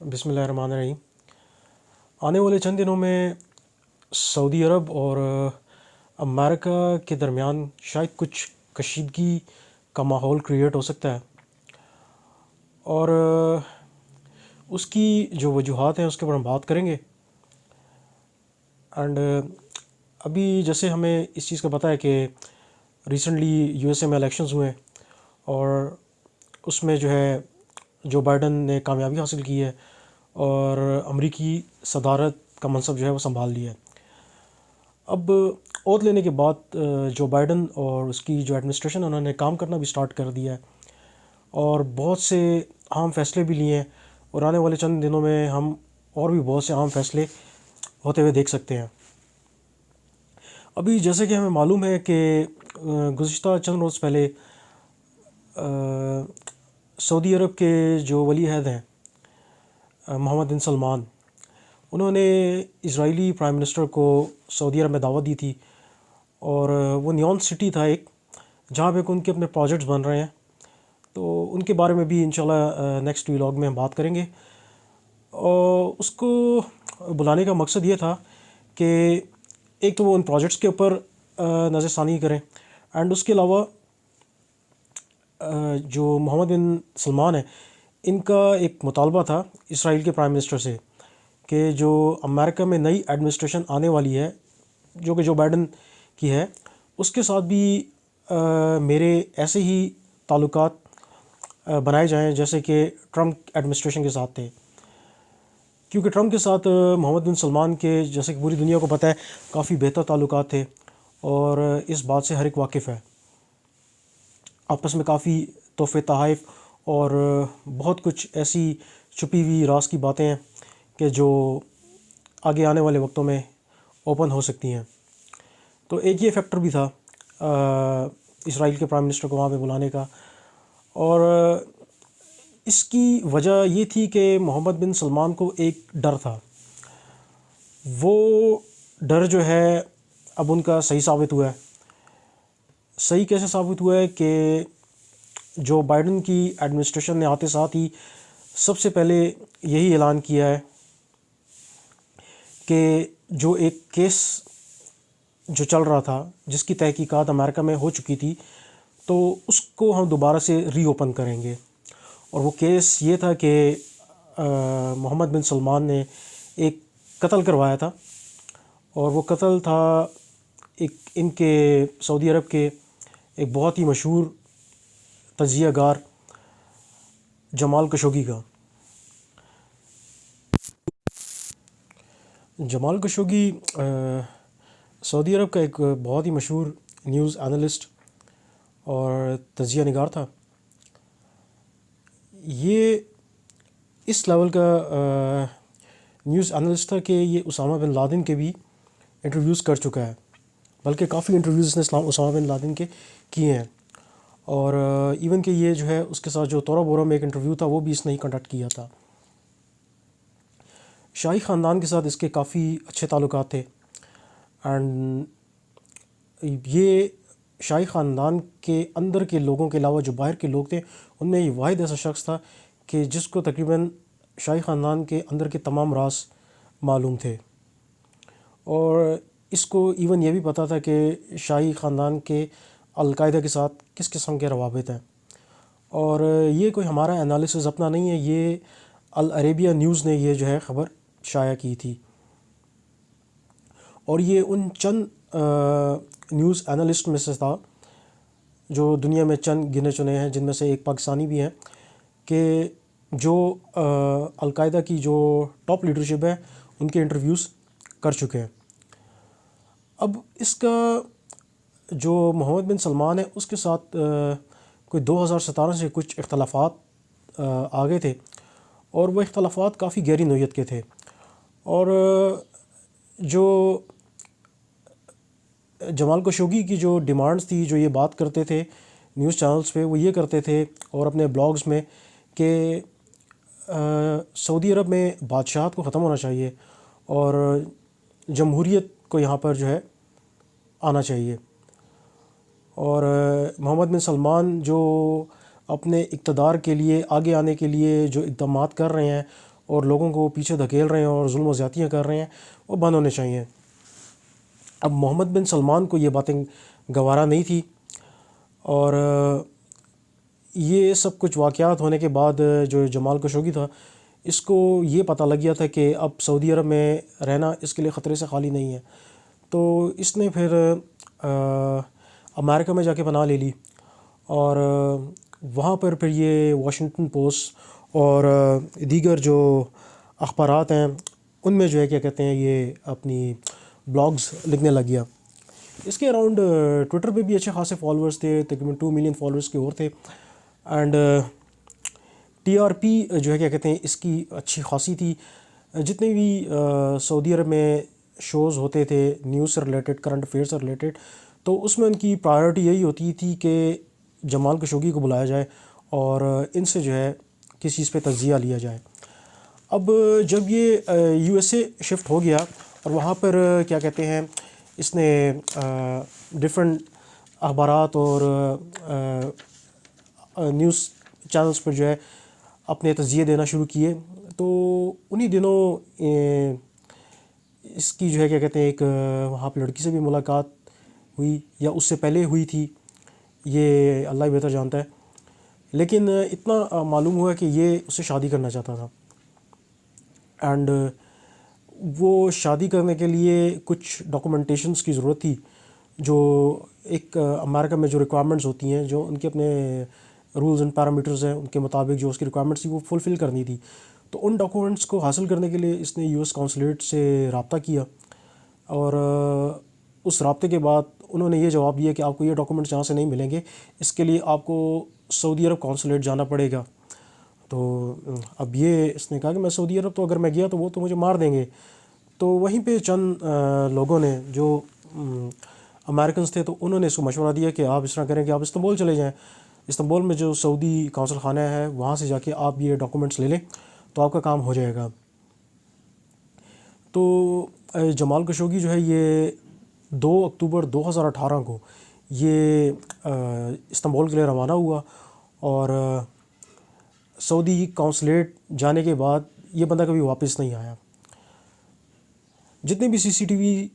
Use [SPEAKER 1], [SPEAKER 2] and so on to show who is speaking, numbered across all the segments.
[SPEAKER 1] بسم اللہ الرحمن الرحیم۔ آنے والے چند دنوں میں سعودی عرب اور امریکہ کے درمیان شاید کچھ کشیدگی کا ماحول کریٹ ہو سکتا ہے، اور اس کی جو وجوہات ہیں اس کے اوپر ہم بات کریں گے۔ اینڈ ابھی جیسے ہمیں اس چیز کا پتہ ہے کہ ریسنٹلی یو ایس اے میں الیکشنز ہوئے اور اس میں جو ہے جو بائیڈن نے کامیابی حاصل کی ہے اور امریکی صدارت کا منصب جو ہے وہ سنبھال لیا ہے۔ اب عہد لینے کے بعد جو بائیڈن اور اس کی جو ایڈمنسٹریشن انہوں نے کام کرنا بھی سٹارٹ کر دیا ہے اور بہت سے اہم فیصلے بھی لیے ہیں، اور آنے والے چند دنوں میں ہم اور بھی بہت سے اہم فیصلے ہوتے ہوئے دیکھ سکتے ہیں۔ ابھی جیسے کہ ہمیں معلوم ہے کہ گزشتہ چند روز پہلے سعودی عرب کے جو ولی عہد ہیں محمد بن سلمان، انہوں نے اسرائیلی پرائم منسٹر کو سعودی عرب میں دعوت دی تھی، اور وہ نیون سٹی تھا ایک جہاں پہ ان کے اپنے پروجیکٹس بن رہے ہیں، تو ان کے بارے میں بھی انشاءاللہ نیکسٹ ولاگ میں ہم بات کریں گے۔ اور اس کو بلانے کا مقصد یہ تھا کہ ایک تو وہ ان پروجیکٹس کے اوپر نظر ثانی کریں، اینڈ اس کے علاوہ جو محمد بن سلمان ہیں ان کا ایک مطالبہ تھا اسرائیل کے پرائم منسٹر سے کہ جو امریکہ میں نئی ایڈمنسٹریشن آنے والی ہے جو کہ جو بائیڈن کی ہے، اس کے ساتھ بھی میرے ایسے ہی تعلقات بنائے جائیں جیسے کہ ٹرمپ ایڈمنسٹریشن کے ساتھ تھے، کیونکہ ٹرمپ کے ساتھ محمد بن سلمان کے جیسے کہ پوری دنیا کو پتہ ہے کافی بہتر تعلقات تھے، اور اس بات سے ہر ایک واقف ہے۔ آپس میں کافی تحفے تحائف اور بہت کچھ ایسی چھپی ہوئی راز کی باتیں ہیں کہ جو آگے آنے والے وقتوں میں اوپن ہو سکتی ہیں۔ تو ایک یہ فیکٹر بھی تھا اسرائیل کے پرائم منسٹر کو وہاں پہ بلانے کا، اور اس کی وجہ یہ تھی کہ محمد بن سلمان کو ایک ڈر تھا۔ وہ ڈر جو ہے اب ان کا صحیح ثابت ہوا ہے۔ صحیح کیسے ثابت ہوا ہے کہ جو بائیڈن کی ایڈمنسٹریشن نے آتے ساتھ ہی سب سے پہلے یہی اعلان کیا ہے کہ جو ایک کیس جو چل رہا تھا جس کی تحقیقات امریکہ میں ہو چکی تھی، تو اس کو ہم دوبارہ سے ری اوپن کریں گے، اور وہ کیس یہ تھا کہ محمد بن سلمان نے ایک قتل کروایا تھا، اور وہ قتل تھا ایک ان کے سعودی عرب کے ایک بہت ہی مشہور تجزیہ گار جمال خشوگی کا۔ جمال خشوگی سعودی عرب کا ایک بہت ہی مشہور نیوز اینالسٹ اور تجزیہ نگار تھا۔ یہ اس لیول کا نیوز اینالسٹ تھا کہ یہ اسامہ بن لادن کے بھی انٹرویوز کر چکا ہے، بلکہ کافی انٹرویوز اس نے اسامہ بن لادن کے کیے ہیں، اور ایون کہ یہ جو ہے اس کے ساتھ جو تورا بورا میں ایک انٹرویو تھا وہ بھی اس نے ہی کنڈکٹ کیا تھا۔ شاہی خاندان کے ساتھ اس کے کافی اچھے تعلقات تھے، اینڈ یہ شاہی خاندان کے اندر کے لوگوں کے علاوہ جو باہر کے لوگ تھے ان میں یہ واحد ایسا شخص تھا کہ جس کو تقریباً شاہی خاندان کے اندر کے تمام راز معلوم تھے، اور اس کو ایون یہ بھی پتہ تھا کہ شاہی خاندان کے القاعدہ کے ساتھ کس قسم کے روابط ہیں۔ اور یہ کوئی ہمارا انالیسز اپنا نہیں ہے، یہ العربیہ نیوز نے یہ جو ہے خبر شائع کی تھی، اور یہ ان چند نیوز اینالسٹ میں سے تھا جو دنیا میں چند گنے چنے ہیں، جن میں سے ایک پاکستانی بھی ہیں، کہ جو القاعدہ کی جو ٹاپ لیڈرشپ ہے ان کے انٹرویوز کر چکے ہیں۔ اب اس کا جو محمد بن سلمان ہے اس کے ساتھ کوئی 2017 سے کچھ اختلافات آ گئے تھے، اور وہ اختلافات کافی گہری نوعیت کے تھے، اور جو جمال خشوگی کی جو ڈیمانڈز تھی، جو یہ بات کرتے تھے نیوز چینلز پہ، وہ یہ کرتے تھے اور اپنے بلاگز میں کہ سعودی عرب میں بادشاہت کو ختم ہونا چاہیے اور جمہوریت کو یہاں پر جو ہے آنا چاہیے، اور محمد بن سلمان جو اپنے اقتدار کے لیے آگے آنے کے لیے جو اقدامات کر رہے ہیں اور لوگوں کو پیچھے دھکیل رہے ہیں اور ظلم و زیادتیاں کر رہے ہیں وہ بند ہونے چاہیے۔ اب محمد بن سلمان کو یہ باتیں گوارا نہیں تھی، اور یہ سب کچھ واقعات ہونے کے بعد جو جمال خشوگی تھا اس کو یہ پتہ لگ گیا تھا کہ اب سعودی عرب میں رہنا اس کے لیے خطرے سے خالی نہیں ہے، تو اس نے پھر امریکہ میں جا کے پناہ لے لی، اور وہاں پر پھر یہ واشنگٹن پوسٹ اور دیگر جو اخبارات ہیں ان میں جو ہے کیا کہتے ہیں یہ اپنی بلاگز لکھنے لگ گیا۔ اس کے اراؤنڈ ٹویٹر پہ بھی اچھے خاصے فالورز تھے، تقریباً 2 ملین فالورز کے اور تھے، اینڈ ٹی آر پی جو ہے کیا کہتے ہیں اس کی اچھی خاصی تھی۔ جتنے بھی سعودی عرب میں شوز ہوتے تھے نیوز سے ریلیٹڈ، کرنٹ افیئر سے ریلیٹڈ، تو اس میں ان کی پرائیورٹی یہی ہوتی تھی کہ جمال خشوگی کو بلایا جائے اور ان سے جو ہے کس چیز پہ تجزیہ لیا جائے۔ اب جب یہ یو ایس اے شفٹ ہو گیا اور وہاں پر کیا کہتے ہیں اس نے ڈفرینٹ اخبارات اور نیوز چینلز پر جو ہے اپنے تجزیے دینا شروع کیے، تو انہی دنوں اس کی جو ہے کیا کہتے ہیں ایک وہاں پہ لڑکی سے بھی ملاقات ہوئی، یا اس سے پہلے ہوئی تھی، یہ اللہ ہی بہتر جانتا ہے، لیکن اتنا معلوم ہوا کہ یہ اس سے شادی کرنا چاہتا تھا، اینڈ وہ شادی کرنے کے لیے کچھ ڈاکومنٹیشنز کی ضرورت تھی، جو ایک امریکہ میں جو ریکوائرمنٹس ہوتی ہیں، جو ان کے اپنے رولز اینڈ پیرامیٹرز ہیں، ان کے مطابق جو اس کی ریکوائرمنٹس تھی وہ فلفل کرنی تھی، تو ان ڈاکومنٹس کو حاصل کرنے کے لیے اس نے یو ایس کونسولیٹ سے رابطہ کیا، اور اس رابطے کے بعد انہوں نے یہ جواب دیا کہ آپ کو یہ ڈاکومنٹس یہاں سے نہیں ملیں گے، اس کے لیے آپ کو سعودی عرب کونسولیٹ جانا پڑے گا۔ تو اب یہ اس نے کہا کہ میں سعودی عرب تو اگر میں گیا تو وہ تو مجھے مار دیں گے، تو وہیں پہ چند لوگوں نے جو امریکنز تھے تو انہوں نے اس کو مشورہ دیا کہ آپ اس طرح کریں کہ آپ استنبول چلے جائیں، استنبول میں جو سعودی قونصل خانہ ہے وہاں سے جا کے آپ یہ ڈاکومنٹس لے لیں تو آپ کا کام ہو جائے گا۔ تو جمال خشوگی جو ہے یہ 2 اکتوبر 2018 کو یہ استنبول کے لیے روانہ ہوا، اور سعودی کونسولیٹ جانے کے بعد یہ بندہ کبھی واپس نہیں آیا۔ جتنے بھی سی سی ٹی وی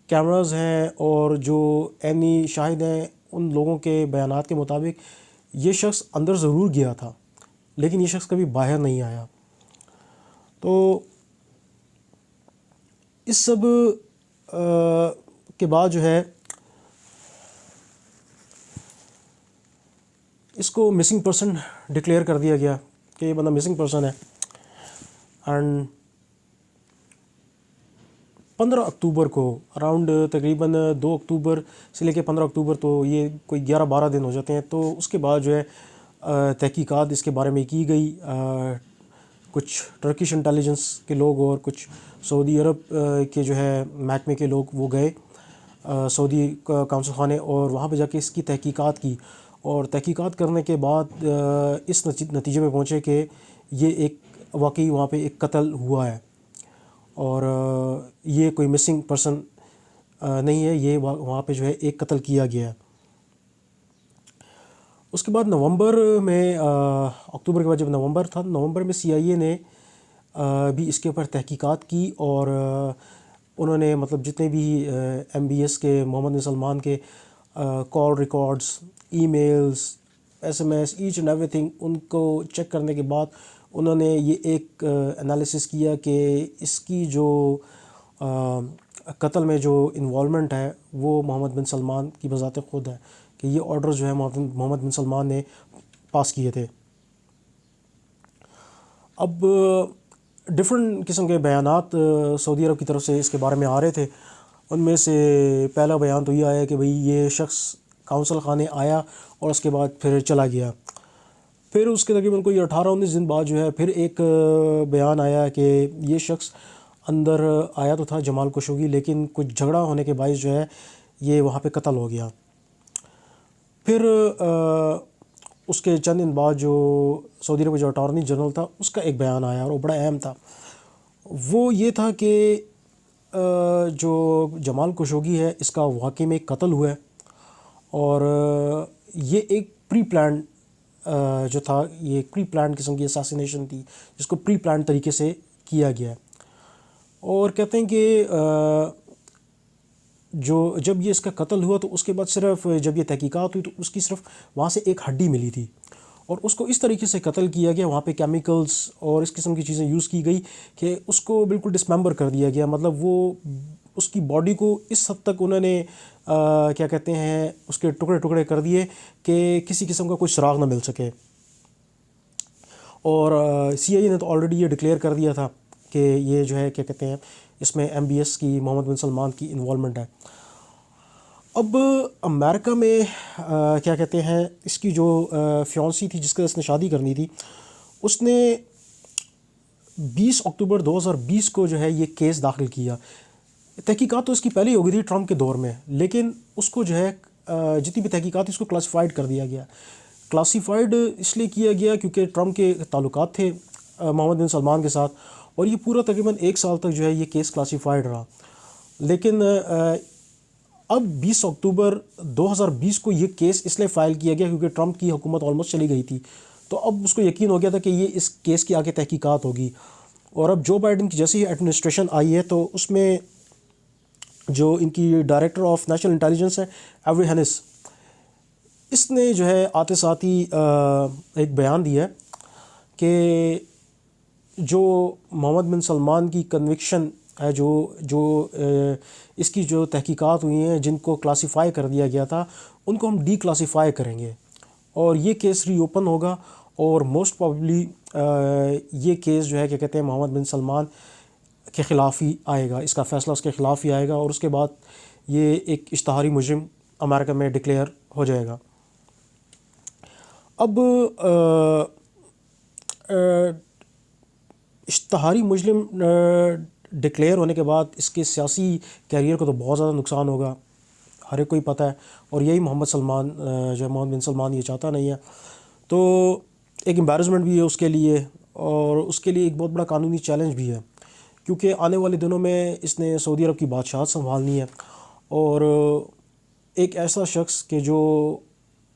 [SPEAKER 1] کیمراز ہیں اور جو عینی شاہد ہیں ان لوگوں کے بیانات کے مطابق یہ شخص اندر ضرور گیا تھا، لیکن یہ شخص کبھی باہر نہیں آیا۔ تو اس سب کے بعد جو ہے اس کو مسنگ پرسن ڈکلیئر کر دیا گیا کہ یہ بندہ مسنگ پرسن ہے، اینڈ 15 اکتوبر کو اراؤنڈ تقریباً 2 اکتوبر سے لے کے 15 اکتوبر تو یہ کوئی 11-12 دن ہو جاتے ہیں، تو اس کے بعد جو ہے تحقیقات اس کے بارے میں کی گئی، کچھ ٹرکش انٹیلیجنس کے لوگ اور کچھ سعودی عرب کے جو ہے محکمے کے لوگ وہ گئے سعودی قونصل خانے، اور وہاں پہ جا کے اس کی تحقیقات کی، اور تحقیقات کرنے کے بعد اس نتیجے میں پہنچے کہ یہ ایک واقعی وہاں پہ ایک قتل ہوا ہے، اور یہ کوئی مسنگ پرسن نہیں ہے، یہ وہاں پہ جو ہے ایک قتل کیا گیا ہے۔ اس کے بعد نومبر میں اکتوبر کے بعد جب نومبر تھا، نومبر میں سی آئی اے نے بھی اس کے اوپر تحقیقات کی، اور انہوں نے مطلب جتنے بھی ایم بی ایس کے محمد بن سلمان کے call records, emails, S M S, H and everything, ان کو چیک کرنے کے بعد انہوں نے یہ ایک انالیسس کیا کہ اس کی جو قتل میں جو انوالومنٹ ہے وہ محمد بن سلمان کی بذات خود ہے، کہ یہ آرڈر جو ہے محمد بن سلمان نے پاس کیے تھے۔ اب ڈفرینٹ قسم کے بیانات سعودی عرب کی طرف سے اس کے بارے میں آ رہے تھے، ان میں سے پہلا بیان تو یہ آیا کہ بھئی یہ شخص قونصل خانے آیا اور اس کے بعد پھر چلا گیا۔ پھر اس کے تقریباً کوئی 18-19 دن بعد جو ہے پھر ایک بیان آیا کہ یہ شخص اندر آیا تو تھا جمال خشوگی، لیکن کچھ جھگڑا ہونے کے باعث جو ہے یہ وہاں پہ قتل ہو گیا۔ پھر اس کے چند دن بعد جو سعودی عرب کا جو اٹارنی جنرل تھا اس کا ایک بیان آیا، اور وہ بڑا اہم تھا۔ وہ یہ تھا کہ جو جمال خشوگی ہے اس کا واقعی میں ایک قتل ہوا ہے، اور یہ ایک پری پلانڈ جو تھا، یہ ایک پری پلانڈ قسم کی اساسینیشن تھی، جس کو پری پلانڈ طریقے سے کیا گیا ہے. اور کہتے ہیں کہ جب یہ اس کا قتل ہوا تو اس کے بعد صرف جب یہ تحقیقات ہوئی تو اس کی صرف وہاں سے ایک ہڈی ملی تھی اور اس کو اس طریقے سے قتل کیا گیا. وہاں پہ کیمیکلز اور اس قسم کی چیزیں یوز کی گئی کہ اس کو بالکل ڈسممبر کر دیا گیا. مطلب وہ اس کی باڈی کو اس حد تک انہوں نے کیا کہتے ہیں اس کے ٹکڑے ٹکڑے کر دیے کہ کسی قسم کا کوئی سراغ نہ مل سکے. اور سی آئی اے نے تو آلریڈی یہ ڈکلیئر کر دیا تھا کہ یہ جو ہے کیا کہتے ہیں اس میں ایم بی ایس کی محمد بن سلمان کی انوالومنٹ ہے. اب امریکہ میں کیا کہتے ہیں اس کی جو فیونسی تھی جس کا اس نے شادی کرنی تھی, اس نے 20 اکتوبر 2020 کو جو ہے یہ کیس داخل کیا. تحقیقات تو اس کی پہلے ہی ہو گئی تھی ٹرمپ کے دور میں, لیکن اس کو جو ہے جتنی بھی تحقیقات تھی اس کو کلاسیفائڈ کر دیا گیا. کلاسیفائڈ اس لیے کیا گیا کیونکہ ٹرمپ کے تعلقات تھے محمد بن سلمان کے ساتھ, اور یہ پورا تقریباً 1 سال تک جو ہے یہ کیس کلاسیفائڈ رہا. لیکن اب 20 اکتوبر 2020 کو یہ کیس اس لیے فائل کیا گیا کیونکہ ٹرمپ کی حکومت آلموسٹ چلی گئی تھی, تو اب اس کو یقین ہو گیا تھا کہ یہ اس کیس کی آگے تحقیقات ہوگی. اور اب جو بائیڈن کی جیسی ایڈمنسٹریشن آئی ہے تو اس میں جو ان کی ڈائریکٹر آف نیشنل انٹیلیجنس ہے ایوری ہینس, اس نے جو ہے آتے ساتھ ہی ایک بیان دیا ہے کہ جو محمد بن سلمان کی کنوکشن ہے, جو اس کی جو تحقیقات ہوئی ہیں جن کو کلاسیفائی کر دیا گیا تھا ان کو ہم ڈی کلاسیفائی کریں گے اور یہ کیس ری اوپن ہوگا. اور موسٹ پرابیبلی یہ کیس جو ہے کیا کہتے ہیں محمد بن سلمان کے خلاف ہی آئے گا, اس کا فیصلہ اس کے خلاف ہی آئے گا, اور اس کے بعد یہ ایک اشتہاری مجرم امریکہ میں ڈکلیئر ہو جائے گا. اب اشتہاری مجرم ڈکلیئر ہونے کے بعد اس کے سیاسی کیریئر کو تو بہت زیادہ نقصان ہوگا, ہر ایک کو ہی پتہ ہے, اور یہی محمد سلمان جو ہے محمد بن سلمان یہ چاہتا نہیں ہے. تو ایک امبیرسمنٹ بھی ہے اس کے لیے, اور اس کے لیے ایک بہت بڑا قانونی چیلنج بھی ہے کیونکہ آنے والے دنوں میں اس نے سعودی عرب کی بادشاہت سنبھالنی ہے, اور ایک ایسا شخص کہ جو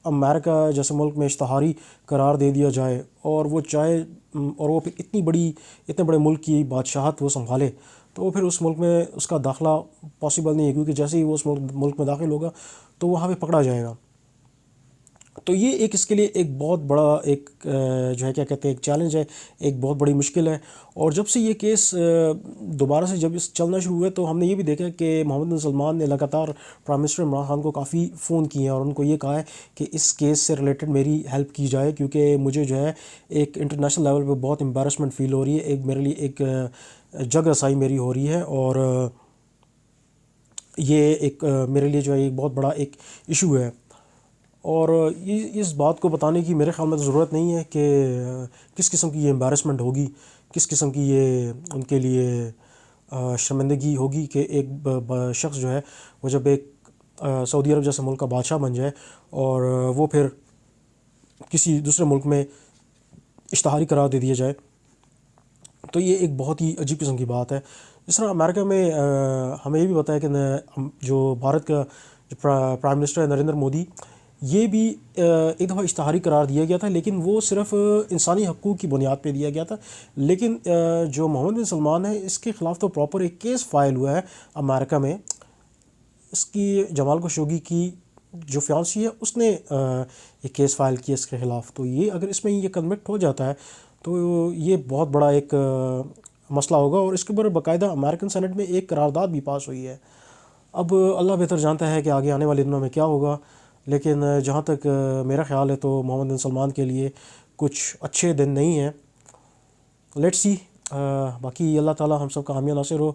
[SPEAKER 1] امریکہ جیسے ملک میں اشتہاری قرار دے دیا جائے اور وہ چاہے اور وہ پھر اتنے بڑے ملک کی بادشاہت وہ سنبھالے, تو وہ پھر اس ملک میں اس کا داخلہ پاسبل نہیں ہے کیونکہ جیسے ہی وہ اس ملک میں داخل ہوگا تو وہاں پہ پکڑا جائے گا. تو یہ ایک اس کے لیے ایک بہت بڑا ایک جو ہے کیا کہتے ہیں ایک چیلنج ہے, ایک بہت بڑی مشکل ہے. اور جب سے یہ کیس دوبارہ سے جب اس چلنا شروع ہوئے تو ہم نے یہ بھی دیکھا کہ محمد بن سلمان نے لگاتار پرائم منسٹر عمران خان کو کافی فون کیے ہیں اور ان کو یہ کہا ہے کہ اس کیس سے ریلیٹڈ میری ہیلپ کی جائے کیونکہ مجھے جو ہے ایک انٹرنیشنل لیول پہ بہت امبیرسمنٹ فیل ہو رہی ہے, ایک میرے لیے ایک جگ رسائی میری ہو رہی ہے, اور یہ ایک میرے لیے جو ہے ایک بہت بڑا ایک ایشو ہے. اور اس بات کو بتانے کی میرے خیال میں تو ضرورت نہیں ہے کہ کس قسم کی یہ امبیرسمنٹ ہوگی, کس قسم کی یہ ان کے لیے شرمندگی ہوگی کہ ایک شخص جو ہے وہ جب ایک سعودی عرب جیسے ملک کا بادشاہ بن جائے اور وہ پھر کسی دوسرے ملک میں اشتہاری قرار دے دیا جائے, تو یہ ایک بہت ہی عجیب قسم کی بات ہے. جس طرح امریکہ میں ہمیں یہ بھی پتہ ہے کہ جو بھارت کا جو پرائم منسٹر ہے نریندر مودی, یہ بھی ایک دفعہ اشتہاری قرار دیا گیا تھا لیکن وہ صرف انسانی حقوق کی بنیاد پہ دیا گیا تھا. لیکن جو محمد بن سلمان ہے اس کے خلاف تو پراپر ایک کیس فائل ہوا ہے امریکہ میں. اس کی جمال خشوگی کی جو فیانسی ہے اس نے ایک کیس فائل کیا اس کے خلاف, تو یہ اگر اس میں یہ کنوکٹ ہو جاتا ہے تو یہ بہت بڑا ایک مسئلہ ہوگا, اور اس کے اوپر باقاعدہ امریکن سینٹ میں ایک قرارداد بھی پاس ہوئی ہے. اب اللہ بہتر جانتا ہے کہ آگے آنے والے دنوں میں کیا ہوگا, لیکن جہاں تک میرا خیال ہے تو محمد بن سلمان کے لیے کچھ اچھے دن نہیں ہیں. لیٹس سی, باقی اللہ تعالی ہم سب کا حامی ناصر ہو.